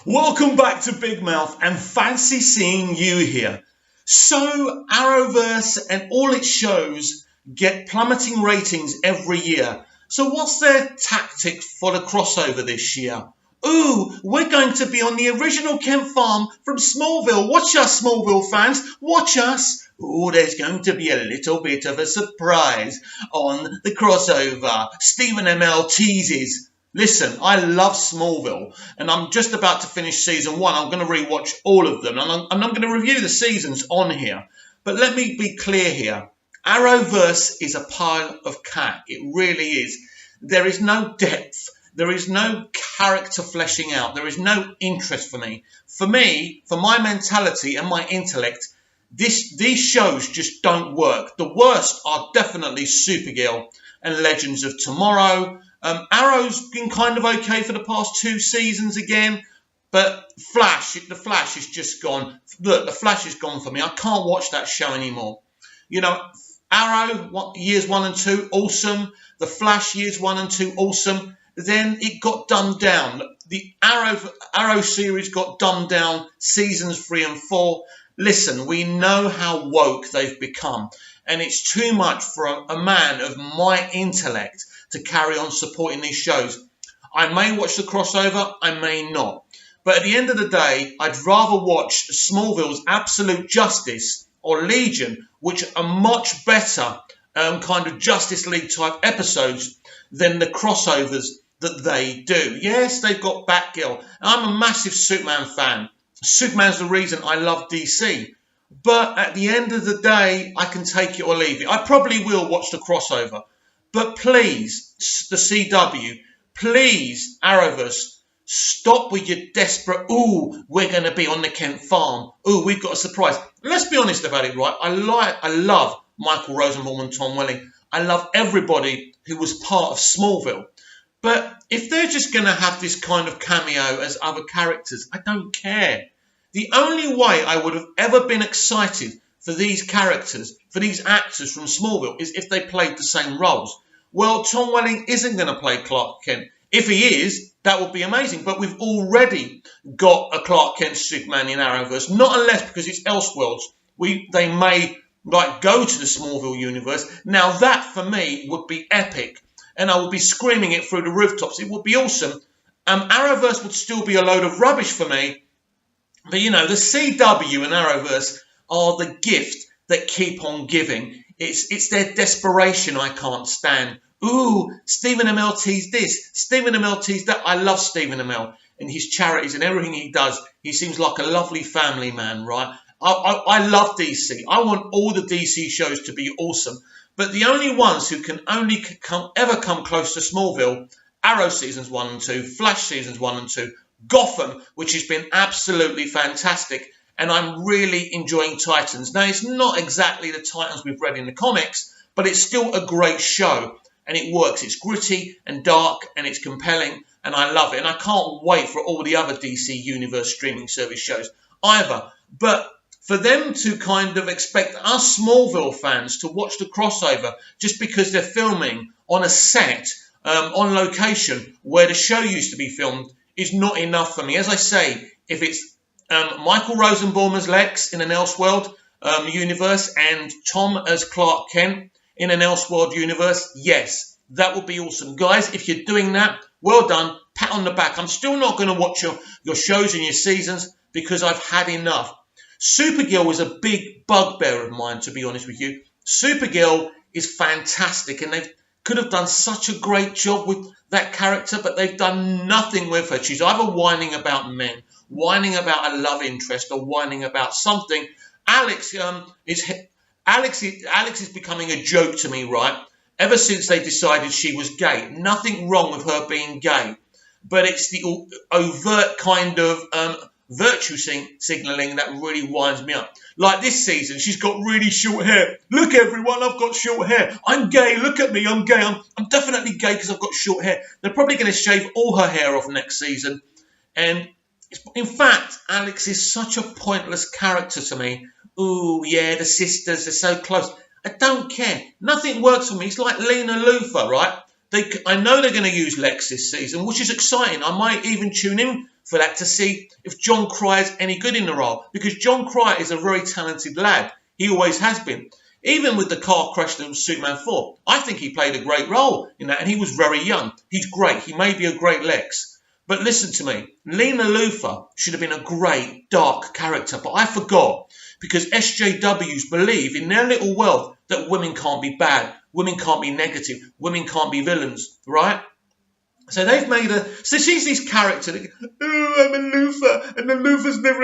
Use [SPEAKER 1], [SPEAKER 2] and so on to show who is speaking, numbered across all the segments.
[SPEAKER 1] Welcome back to Big Mouth and fancy seeing you here. So, Arrowverse and all its shows get plummeting ratings every year. So what's their tactic for the crossover this year? Ooh, we're going to be on the original Kent Farm from Smallville. Watch us, Smallville fans. Watch us. Ooh, there's going to be a little bit of a surprise on the crossover. Stephen ML teases. Listen, I love Smallville, and I'm just about to finish season 1. I'm going to rewatch all of them, and I'm going to review the seasons on here. But let me be clear here. Arrowverse is a pile of cat. It really is. There is no depth. There is no character fleshing out. There is no interest for me. For me, for my mentality and my intellect, these shows just don't work. The worst are definitely Supergirl and Legends of Tomorrow. Arrow's been kind of okay for the past 2 seasons again, but the Flash is just gone. Look, the Flash is gone for me. I can't watch that show anymore. You know, Arrow, years 1 and 2, awesome. The Flash, years 1 and 2, awesome. Then it got dumbed down. The Arrow series got dumbed down, seasons 3 and 4. Listen, we know how woke they've become, and it's too much for a man of my intellect to carry on supporting these shows. I may watch the crossover, I may not. But at the end of the day, I'd rather watch Smallville's Absolute Justice or Legion, which are much better kind of Justice League type episodes than the crossovers that they do. Yes, they've got Batgirl. I'm a massive Superman fan. Superman's the reason I love DC. But at the end of the day, I can take it or leave it. I probably will watch the crossover. But please, the CW, please, Arrowverse, stop with your desperate, ooh, we're going to be on the Kent Farm. Ooh, we've got a surprise. Let's be honest about it, right? I love Michael Rosenbaum and Tom Welling. I love everybody who was part of Smallville. But if they're just going to have this kind of cameo as other characters, I don't care. The only way I would have ever been excited for these characters, for these actors from Smallville, is if they played the same roles. Well, Tom Welling isn't going to play Clark Kent. If he is, that would be amazing. But we've already got a Clark Kent Superman in Arrowverse, not unless because it's Elseworlds. They may go to the Smallville universe. Now that for me would be epic, and I would be screaming it through the rooftops. It would be awesome. Arrowverse would still be a load of rubbish for me. But you know, the CW and Arrowverse are the gift that keep on giving. It's their desperation I can't stand. Ooh, Stephen MLT's this, Stephen MLT's that. I love Stephen ML and his charities and everything he does. He seems like a lovely family man, right? I love DC. I want all the DC shows to be awesome. But the only ones who can ever come close to Smallville, Arrow seasons 1 and 2, Flash seasons 1 and 2, Gotham, which has been absolutely fantastic, and I'm really enjoying Titans. Now, it's not exactly the Titans we've read in the comics, but it's still a great show, and it works. It's gritty and dark, and it's compelling, and I love it. And I can't wait for all the other DC Universe streaming service shows either. But for them to kind of expect us Smallville fans to watch the crossover just because they're filming on a set, on location, where the show used to be filmed, is not enough for me. As I say, if it's Michael Rosenbaum as Lex in an Elseworld universe and Tom as Clark Kent in an Elseworld universe, yes, that would be awesome. Guys, if you're doing that, well done, pat on the back. I'm still not going to watch your shows and your seasons because I've had enough. Supergirl was a big bugbear of mine, to be honest with you. Supergirl is fantastic, and they could have done such a great job with that character, but they've done nothing with her. She's either whining about men, whining about a love interest, or whining about something. Alex is becoming a joke to me, right? Ever since they decided she was gay. Nothing wrong with her being gay, but it's the overt kind of virtue signalling that really winds me up. Like this season, she's got really short hair. Look, everyone, I've got short hair. I'm gay. Look at me. I'm gay. I'm definitely gay because I've got short hair. They're probably going to shave all her hair off next season. And in fact, Alex is such a pointless character to me. Ooh, yeah, the sisters are so close. I don't care. Nothing works for me. It's like Lena Luthor, right? I know they're going to use Lex this season, which is exciting. I might even tune in for that to see if John Cryer is any good in the role, because John Cryer is a very talented lad. He always has been. Even with the car crash that was Superman 4, I think he played a great role in that, and he was very young. He's great. He may be a great Lex. But listen to me, Lena Luthor should have been a great, dark character, but I forgot, because SJWs believe in their little world that women can't be bad, women can't be negative, women can't be villains, right? So they've made so she's this character that, oh, I'm a Luthor, and the Luthor's never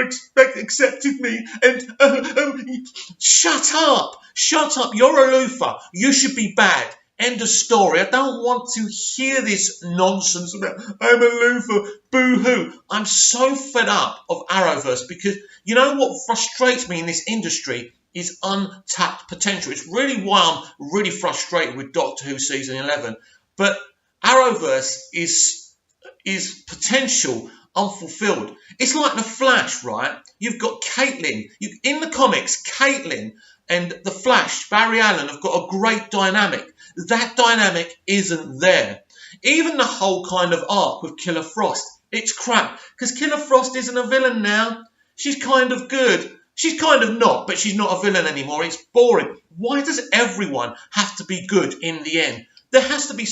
[SPEAKER 1] accepted me, and shut up, you're a Luthor, you should be bad. End of story. I don't want to hear this nonsense about, I'm a Luthor, boo-hoo. I'm so fed up of Arrowverse, because you know what frustrates me in this industry is untapped potential. It's really why I'm really frustrated with Doctor Who Season 11. But Arrowverse is potential unfulfilled. It's like The Flash, right? You've got Caitlin. In the comics, Caitlin and The Flash, Barry Allen, have got a great dynamic. That dynamic isn't there. Even the whole kind of arc with Killer Frost, it's crap. Because Killer Frost isn't a villain now. She's kind of good. She's kind of not, but she's not a villain anymore. It's boring. Why does everyone have to be good in the end? There has to be,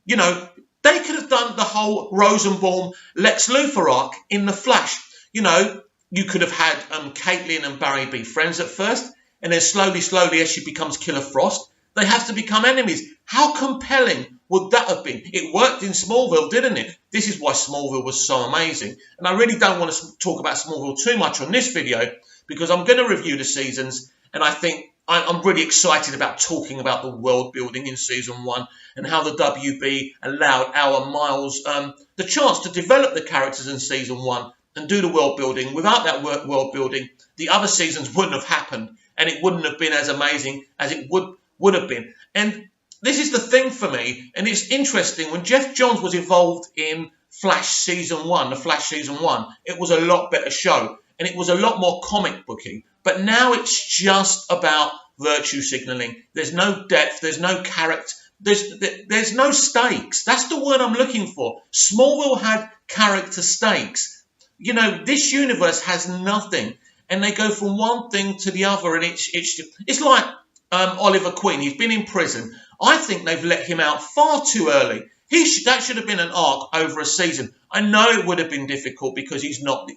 [SPEAKER 1] you know, they could have done the whole Rosenbaum Lex Luthor arc in The Flash. You know, you could have had Caitlin and Barry be friends at first, and then slowly, as she becomes Killer Frost, they have to become enemies. How compelling would that have been? It worked in Smallville, didn't it? This is why Smallville was so amazing. And I really don't want to talk about Smallville too much on this video, because I'm going to review the seasons, and I think I'm really excited about talking about the world building in Season 1 and how the WB allowed our Miles the chance to develop the characters in Season 1 and do the world building. Without that world building, the other seasons wouldn't have happened, and it wouldn't have been as amazing as it would have been. And this is the thing for me, and it's interesting, when Jeff Johns was involved in Flash Season 1, the Flash Season 1, it was a lot better show, and it was a lot more comic booky. But now it's just about virtue signalling. There's no depth, there's no character, there's no stakes. That's the word I'm looking for. Smallville had character stakes. You know, this universe has nothing, and they go from one thing to the other, and it's like Oliver Queen. He's been in prison. I think they've let him out far too early. That should have been an arc over a season. I know it would have been difficult because he's not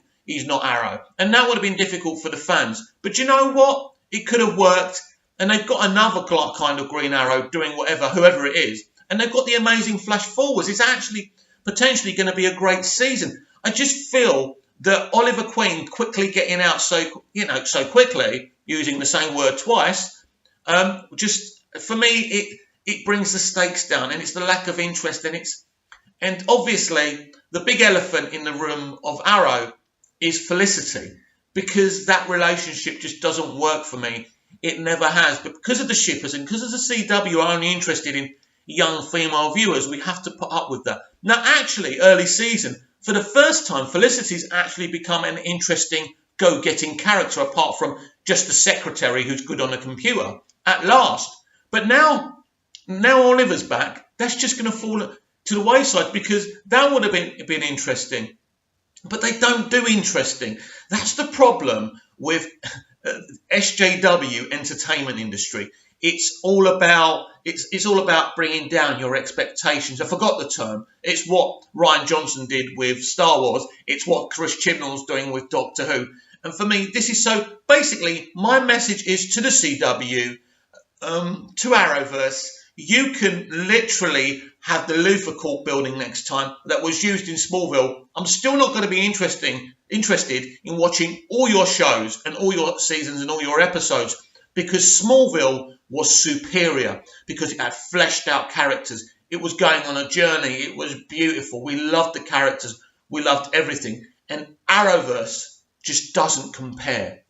[SPEAKER 1] Arrow, and that would have been difficult for the fans. But you know what? It could have worked, and they've got another kind of Green Arrow doing whoever it is, and they've got the amazing Flash Forwards. It's actually potentially going to be a great season. I just feel that Oliver Queen quickly getting out so quickly, using the same word twice, just for me it brings the stakes down, and it's the lack of interest, and obviously the big elephant in the room of Arrow is Felicity, because that relationship just doesn't work for me. It never has. But because of the shippers and because of the CW are only interested in young female viewers, we have to put up with that. Now, actually, early season, for the first time, Felicity's actually become an interesting go-getting character, apart from just the secretary who's good on a computer, at last. But now Oliver's back, that's just going to fall to the wayside, because that would have been interesting. But they don't do interesting. That's the problem with SJW entertainment industry. It's all about bringing down your expectations. I forgot the term. It's what Rian Johnson did with Star Wars. It's what Chris Chibnall's doing with Doctor Who. And for me, this is so. Basically, my message is to the CW, to Arrowverse. You can literally have the Luthor Court building next time that was used in Smallville. I'm still not going to be interested in watching all your shows and all your seasons and all your episodes, because Smallville was superior, because it had fleshed out characters. It was going on a journey. It was beautiful. We loved the characters. We loved everything. And Arrowverse just doesn't compare.